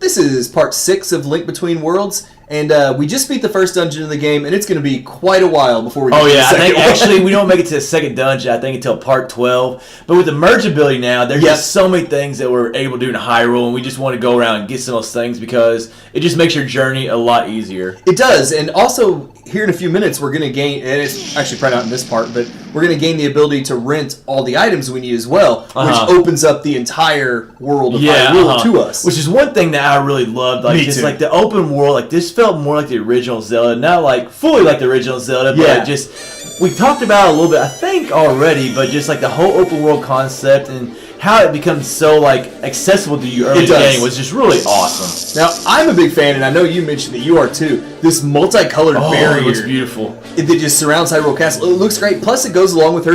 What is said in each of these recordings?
This is part 6 of Link Between Worlds, and we just beat the first dungeon in the game, and it's going to be quite a while before we get to the second I think one. actually we don't make it to the second dungeon, I think, until part 12. But with the merge ability now, there's just so many things that we're able to do in Hyrule, and we just want to go around and get some of those things because it just makes your journey a lot easier. It does, and also here in a few minutes we're going to gain, and it's actually probably not in this part, but we're going to gain the ability to rent all the items we need as well, which opens up the entire world of Hyrule to us. Which is one thing that I really loved. Like, just like the open world, like this felt more like the original Zelda, not like fully like the original Zelda, but just we talked about it a little bit, I think, already, but just like the whole open world concept and how it becomes so like accessible to you early in the game was just really awesome. Now, I'm a big fan, and I know you mentioned that you are too. This multicolored barrier, it looks beautiful. That just surrounds Hyrule Castle. It looks great. Plus, it goes along with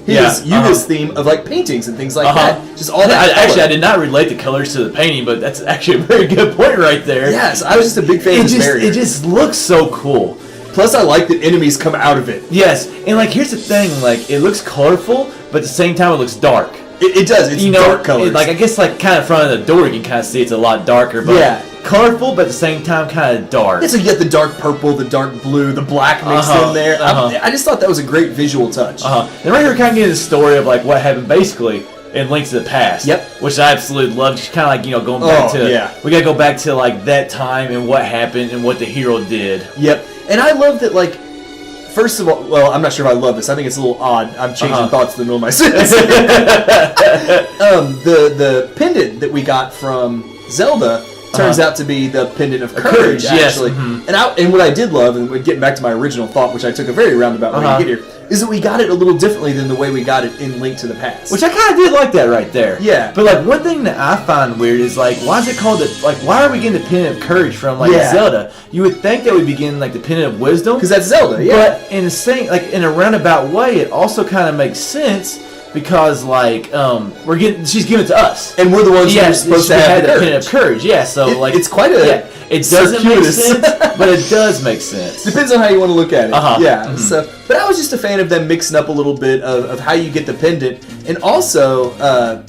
Yuga's theme of like paintings and things like that. Just all that. Actually, I did not relate the colors to the painting, but that's actually a very good point right there. Yes, I was just a big fan of this barrier. It just looks so cool. Plus, I like that enemies come out of it. Yes, and like here's the thing: like it looks colorful, but at the same time, it looks dark. It does. It's dark colors. Like I guess, like kind of in front of the door, you can kind of see it's a lot darker. But colorful, but at the same time, kind of dark. Yeah, so you get the dark purple, the dark blue, the black mixed in there. I just thought that was a great visual touch. And right here, kind of getting the story of like what happened basically in Link to the Past. Yep. Which I absolutely love. Just kind of like going back to we gotta go back to like that time and what happened and what the hero did. Yep. And I love that like. First of all, well, I'm not sure if I love this. I think it's a little odd. I'm changing thoughts in the middle of my sentence. The pendant that we got from Zelda turns out to be the pendant of courage, actually. Yes. And what I did love, and getting back to my original thought, which I took a very roundabout way to get here, is that we got it a little differently than the way we got it in Link to the Past. Which I kind of did like that right there. Yeah. But like one thing that I find weird is like, why is it called why are we getting the pendant of courage from like Zelda? You would think that we'd be getting like the pendant of wisdom. Because that's Zelda, But in a roundabout way, it also kind of makes sense because like she's giving it to us. And we're the ones who are supposed to have the pendant of courage. Yeah, so it's quite a it doesn't make sense, but it does make sense. Depends on how you want to look at it. So, but I was just a fan of them mixing up a little bit of how you get the pendant, and also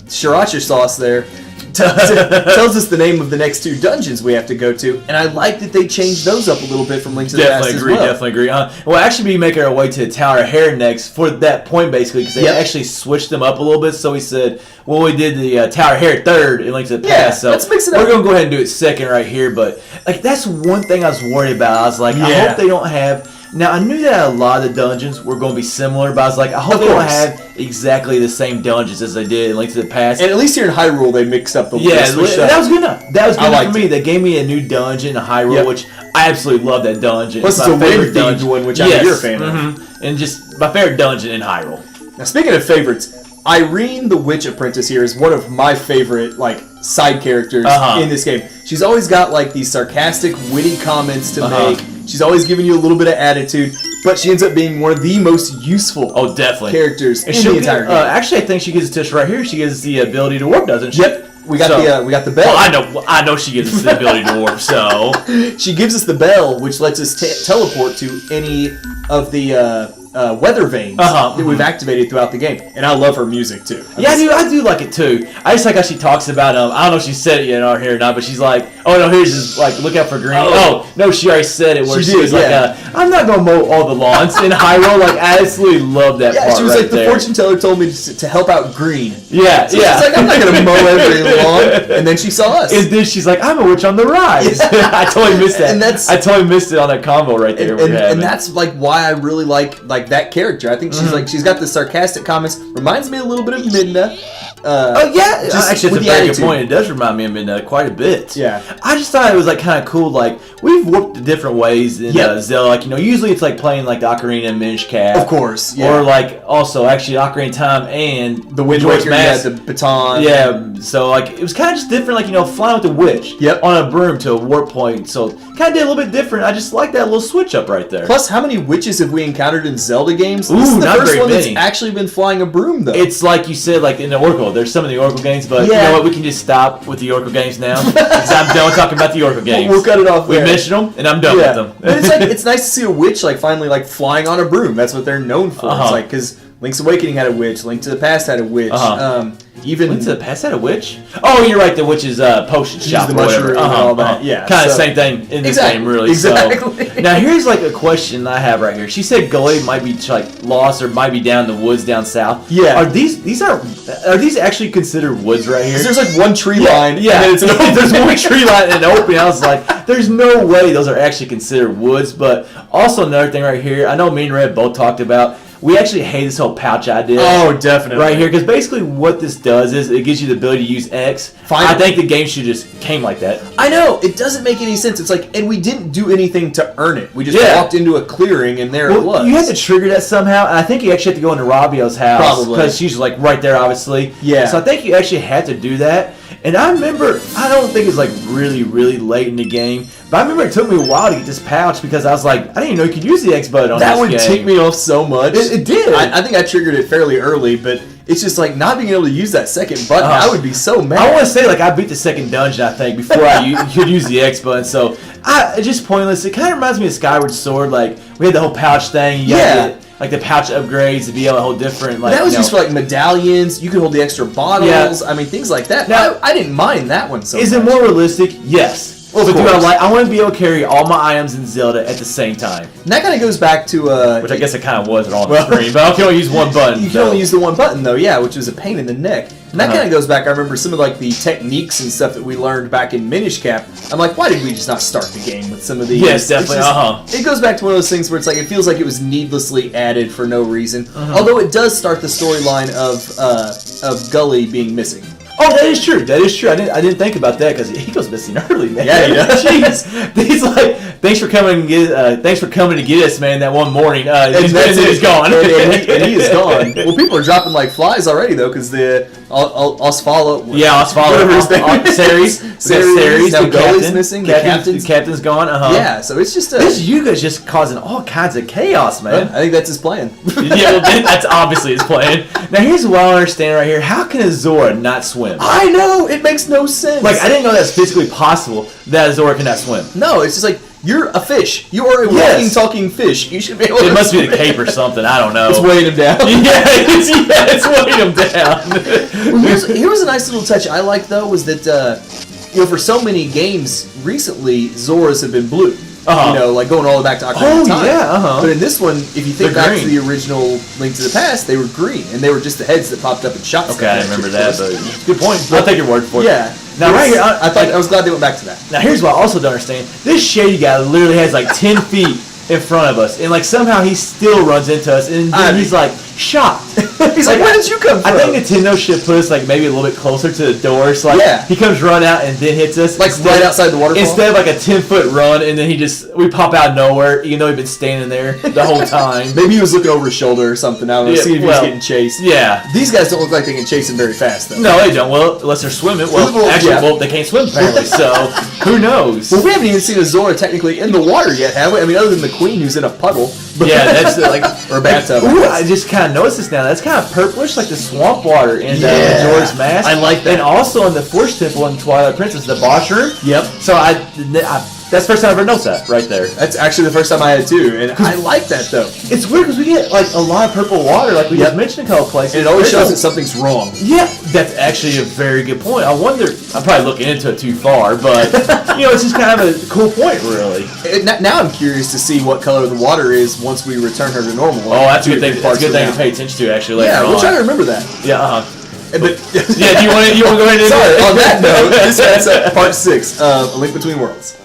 Sriracha sauce there tells us the name of the next 2 dungeons we have to go to, and I like that they changed those up a little bit from Link to the Past as well. Definitely agree. We'll actually be making our way to the Tower of Hair next for that point, basically, because they actually switched them up a little bit. So we said, well, we did the Tower of Hair third in Link to the Past, so let's mix it up. We're going to go ahead and do it second right here, but like that's one thing I was worried about. I was like, I hope they don't have... Now, I knew that a lot of the dungeons were going to be similar, but I was like, I hope they don't have exactly the same dungeons as they did in Link to the Past. And at least here in Hyrule, they mixed up the that was good enough. That was good enough for me. They gave me a new dungeon in Hyrule, which I absolutely love that dungeon. Plus, it's a wind-themed one, which I know you're a fan of. And just my favorite dungeon in Hyrule. Now, speaking of favorites, Irene the Witch Apprentice here is one of my favorite, like, side characters in this game. She's always got, like, these sarcastic, witty comments to make. She's always giving you a little bit of attitude, but she ends up being one of the most useful characters in the entire game. Actually, I think she gives it to us right here. She gives the ability to warp, doesn't she? Yep. We got the bell. Well, I know she gives us the ability to warp, so... She gives us the bell, which lets us teleport to any of the weather vanes that we've activated throughout the game. And I love her music, too. I do like it, too. I just like how she talks about, I don't know if she said it yet on here or not, but she's like, oh, no, here's just, like, look out for green. Oh, no, she already said it, where she was like, I'm not going to mow all the lawns in Hyrule. Like, I absolutely love that part. She was like, the fortune teller told me to help out green. Yeah, so she's like, I'm not going to mow every lawn. And then she saw us. And then she's like, I'm a witch on the rise. I totally missed that. And I totally missed it on that combo right there. And that's, like, why I really like that character. I think she's got the sarcastic comments. Reminds me a little bit of Midna. Actually, it's a very good point. It does remind me of Midna quite a bit. Yeah. I just thought it was like kind of cool. Like we've warped different ways in Zelda. Like usually it's like playing like the Ocarina and Minish Cap. Of course. Yeah. Or like also actually Ocarina of Time and the Wind Waker had the baton. Yeah. So like it was kind of just different. Like flying with the witch. Yep. On a broom to a warp point. So kind of did a little bit different. I just like that little switch up right there. Plus, how many witches have we encountered in Zelda games? This is the first one that's actually been flying a broom, though. It's like you said, like in the Oracle. There's some of the Oracle games, but you know what? We can just stop with the Oracle games now because I'm done talking about the Oracle games. We'll cut it off there. We mentioned them, and I'm done with them. But it's nice to see a witch like finally like flying on a broom. That's what they're known for. It's like because Link's Awakening had a witch. Link to the Past had a witch. Even Link to the Past had a witch? Oh, you're right. The witch's potion shop the or whatever. mushroom and all that. Yeah, kind of same thing in this game, really. Exactly. So, now here's like a question I have right here. She said Gully might be like lost or might be down in the woods down south. Yeah. Are these actually considered woods right here? There's like one tree line. Yeah. And then There's one tree line and an opening. I was like, there's no way those are actually considered woods. But also another thing right here. I know me and Red both talked about. We actually hate this whole pouch idea. Oh, definitely. Right here, because basically what this does is it gives you the ability to use X. Finally. I think the game should just came like that. I know. It doesn't make any sense. It's like, and we didn't do anything to earn it. We just walked into a clearing, and there it was. You had to trigger that somehow, and I think you actually had to go into Rabio's house. Probably. Because she's like right there, obviously. Yeah. So I think you actually had to do that. And I remember, I don't think it's like really, really late in the game, but I remember it took me a while to get this pouch because I was like, I didn't even know you could use the X button on this game. That would tick me off so much. It did. I think I triggered it fairly early, but it's just like not being able to use that second button. I would be so mad. I want to say like I beat the second dungeon, I think, before I could use the X button. So it's just pointless. It kind of reminds me of Skyward Sword. Like we had the whole pouch thing. You gotta get, like the pouch upgrades to be able to hold different. Like that was used for like medallions. You could hold the extra bottles. Yeah. I mean things like that. Now, I didn't mind that one so much. Is it more realistic? Yes. Well, but I want to be able to carry all my items in Zelda at the same time. And that kind of goes back to which I guess it kind of was on the screen, but I can only use one button. You can only use the one button though, yeah, which was a pain in the neck. And that kind of goes back. I remember some of like the techniques and stuff that we learned back in Minish Cap. I'm like, why did we just not start the game with some of these? Yes, definitely. It goes back to one of those things where it's like it feels like it was needlessly added for no reason. Although it does start the storyline of Gully being missing. Oh, that is true. That is true. I didn't think about that because he goes missing early, man. Yeah, he does. Jeez, he's like, thanks for coming to get us, man. That one morning, and he's gone. and he is gone. Well, people are dropping like flies already though, because Osvaldo. Yeah, Osvaldo. Ceres. Now Gully's missing. The captain's gone. Yeah, so it's just this Yuga's just causing all kinds of chaos, man. I think that's his plan. Yeah, well, that's obviously his plan. Now here's what I don't understand right here. How can a Zora not swim? I know, it makes no sense. Like, I didn't know that's physically possible that Zora cannot swim. No, it's just like, you're a fish. You are a walking, talking fish. You should be able to It must be the cape or something. I don't know. It's weighing him down. it's weighing him down. Well, here was a nice little touch I liked, though, was that, for so many games recently, Zoras have been blue. Like going all the way back to Ocarina of Time. Yeah, But in this one, if you think back to the original Link to the Past, they were green, and they were just the heads that popped up and shot. Okay, I remember that, but good point. I'll take your word for it. Yeah. Now right here, I was glad they went back to that. Now here's what I also don't understand. This shady guy literally has like 10 feet in front of us, and like somehow he still runs into us, and then he's like shocked. He's like, where did you come from? I think Nintendo should put us like maybe a little bit closer to the door, so like he comes run out and then hits us, like right outside the waterfall. Instead of like a 10-foot run, and then we pop out of nowhere, even though we've been standing there the whole time. Maybe he was looking over his shoulder or something. I don't know. See if he was getting chased. Yeah. These guys don't look like they can chase him very fast, though. No, they don't. Well, unless they're swimming. Well, they can't swim apparently. So who knows? Well, we haven't even seen a Zora technically in the water yet, have we? I mean, other than the Queen who's in a puddle. Yeah, that's like or a bathtub. Ooh, I just kind of noticed this now. That's kind of purplish, like the swamp water in Majora's Mask. I like that. And also in the Forest Temple in Twilight Princess, the boss room. Yep. So that's the first time I ever noticed that right there. That's actually the first time I had too, and I like that though. It's weird because we get like a lot of purple water, like we just mentioned a couple places. And it always shows that something's wrong. Yeah, that's actually a very good point. I wonder. I'm probably looking into it too far, but it's just kind of a cool point, really. Now I'm curious to see what color the water is once we return her to normal. Oh, that's a good thing. That's a good thing to pay attention to, actually. Yeah, we'll try to remember that. Yeah. But do you want to go ahead and? Sorry. On that note, this is part 6 of A Link Between Worlds.